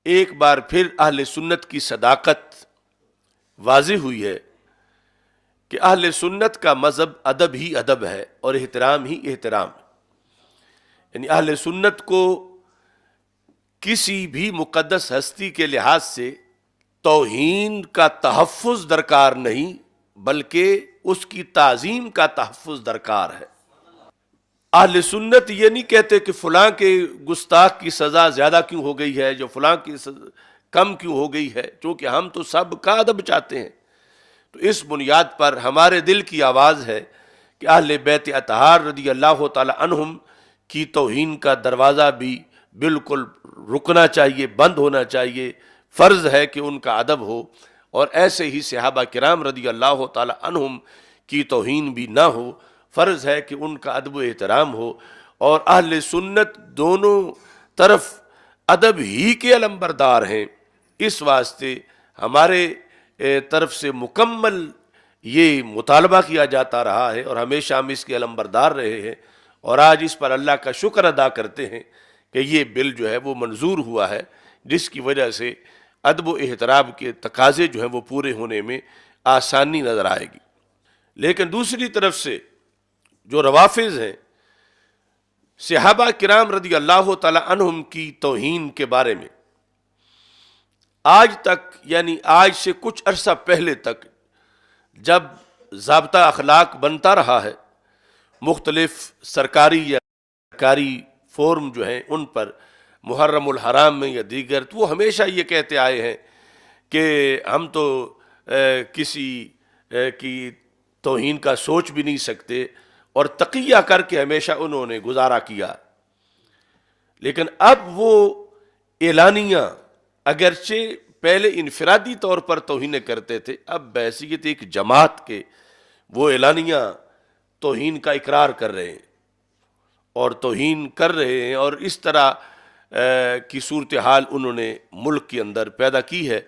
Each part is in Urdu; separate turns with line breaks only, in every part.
ایک بار پھر اہل سنت کی صداقت واضح ہوئی ہے کہ اہل سنت کا مذہب ادب ہی ادب ہے اور احترام ہی احترام ہے. یعنی اہل سنت کو کسی بھی مقدس ہستی کے لحاظ سے توہین کا تحفظ درکار نہیں، بلکہ اس کی تعظیم کا تحفظ درکار ہے. اہل سنت یہ نہیں کہتے کہ فلاں کے گستاخ کی سزا زیادہ کیوں ہو گئی ہے، جو فلاں کی کم کیوں ہو گئی ہے، چونکہ ہم تو سب کا ادب چاہتے ہیں. تو اس بنیاد پر ہمارے دل کی آواز ہے کہ اہل بیت اطہار رضی اللہ تعالی عنہم کی توہین کا دروازہ بھی بالکل رکنا چاہیے، بند ہونا چاہیے. فرض ہے کہ ان کا ادب ہو، اور ایسے ہی صحابہ کرام رضی اللہ تعالی عنہم کی توہین بھی نہ ہو. فرض ہے کہ ان کا ادب و احترام ہو، اور اہل سنت دونوں طرف ادب ہی کے علمبردار ہیں. اس واسطے ہمارے طرف سے مکمل یہ مطالبہ کیا جاتا رہا ہے، اور ہمیشہ ہم اس کے علمبردار رہے ہیں، اور آج اس پر اللہ کا شکر ادا کرتے ہیں کہ یہ بل جو ہے وہ منظور ہوا ہے، جس کی وجہ سے ادب و احترام کے تقاضے جو ہیں وہ پورے ہونے میں آسانی نظر آئے گی. لیکن دوسری طرف سے جو روافض ہیں، صحابہ کرام رضی اللہ تعالی عنہم کی توہین کے بارے میں آج تک، یعنی آج سے کچھ عرصہ پہلے تک جب ضابطہ اخلاق بنتا رہا ہے، مختلف سرکاری یا سرکاری فورم جو ہیں ان پر، محرم الحرام میں یا دیگر، تو وہ ہمیشہ یہ کہتے آئے ہیں کہ ہم تو کسی کی توہین کا سوچ بھی نہیں سکتے، اور تقیہ کر کے ہمیشہ انہوں نے گزارا کیا. لیکن اب وہ اعلانیہ، اگرچہ پہلے انفرادی طور پر توہین کرتے تھے، اب بحیثیت ایک جماعت کے وہ اعلانیہ توہین کا اقرار کر رہے ہیں اور توہین کر رہے ہیں. اور اس طرح کی صورتحال انہوں نے ملک کے اندر پیدا کی ہے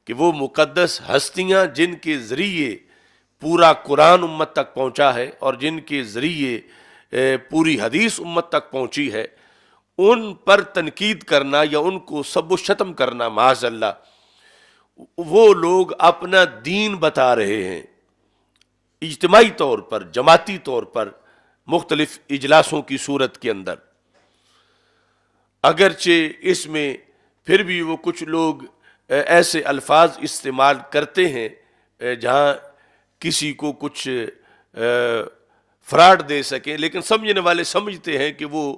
کہ وہ مقدس ہستیاں جن کے ذریعے پورا قرآن امت تک پہنچا ہے اور جن کے ذریعے پوری حدیث امت تک پہنچی ہے، ان پر تنقید کرنا یا ان کو سب و شتم کرنا، معاذ اللہ، وہ لوگ اپنا دین بتا رہے ہیں. اجتماعی طور پر، جماعتی طور پر، مختلف اجلاسوں کی صورت کے اندر، اگرچہ اس میں پھر بھی وہ کچھ لوگ ایسے الفاظ استعمال کرتے ہیں جہاں کسی کو کچھ فراڈ دے سکیں، لیکن سمجھنے والے سمجھتے ہیں کہ وہ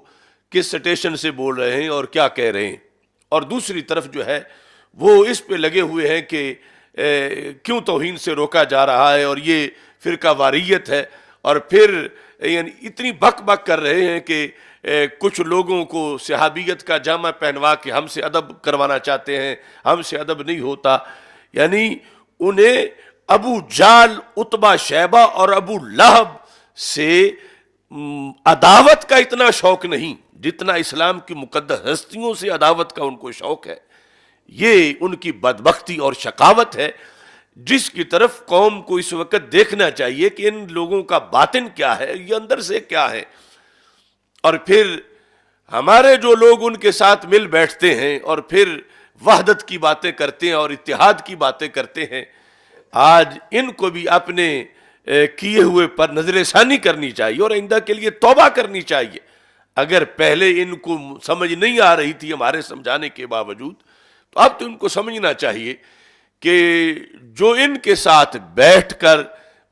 کس سٹیشن سے بول رہے ہیں اور کیا کہہ رہے ہیں. اور دوسری طرف جو ہے وہ اس پہ لگے ہوئے ہیں کہ کیوں توہین سے روکا جا رہا ہے، اور یہ فرقہ واریت ہے، اور پھر یعنی اتنی بک بک کر رہے ہیں کہ کچھ لوگوں کو صحابیت کا جامہ پہنوا کے ہم سے ادب کروانا چاہتے ہیں، ہم سے ادب نہیں ہوتا. یعنی انہیں ابو جال، عتبہ، شیبہ اور ابو لہب سے عداوت کا اتنا شوق نہیں جتنا اسلام کی مقدس ہستیوں سے عداوت کا ان کو شوق ہے. یہ ان کی بدبختی اور شقاوت ہے، جس کی طرف قوم کو اس وقت دیکھنا چاہیے کہ ان لوگوں کا باطن کیا ہے، یہ اندر سے کیا ہے. اور پھر ہمارے جو لوگ ان کے ساتھ مل بیٹھتے ہیں اور پھر وحدت کی باتیں کرتے ہیں اور اتحاد کی باتیں کرتے ہیں، آج ان کو بھی اپنے کیے ہوئے پر نظر ثانی کرنی چاہیے اور آئندہ کے لیے توبہ کرنی چاہیے. اگر پہلے ان کو سمجھ نہیں آ رہی تھی ہمارے سمجھانے کے باوجود، تو اب تو ان کو سمجھنا چاہیے کہ جو ان کے ساتھ بیٹھ کر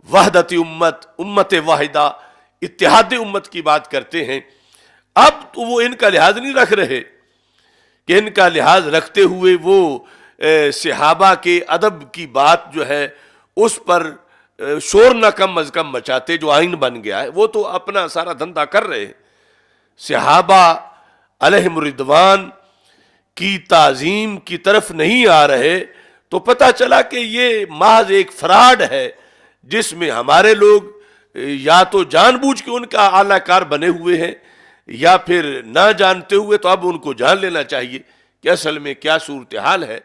وحدت امت، امت واحدہ، اتحاد امت کی بات کرتے ہیں، اب تو وہ ان کا لحاظ نہیں رکھ رہے کہ ان کا لحاظ رکھتے ہوئے وہ صحابہ کے ادب کی بات جو ہے اس پر شور نہ کم از کم مچاتے، جو آئین بن گیا ہے. وہ تو اپنا سارا دھندا کر رہے ہیں. صحابہ علیہم الرضوان کی تعظیم کی طرف نہیں آ رہے، تو پتہ چلا کہ یہ محض ایک فراڈ ہے جس میں ہمارے لوگ یا تو جان بوجھ کے ان کا اعلی کار بنے ہوئے ہیں، یا پھر نہ جانتے ہوئے. تو اب ان کو جان لینا چاہیے کہ اصل میں کیا صورتحال ہے.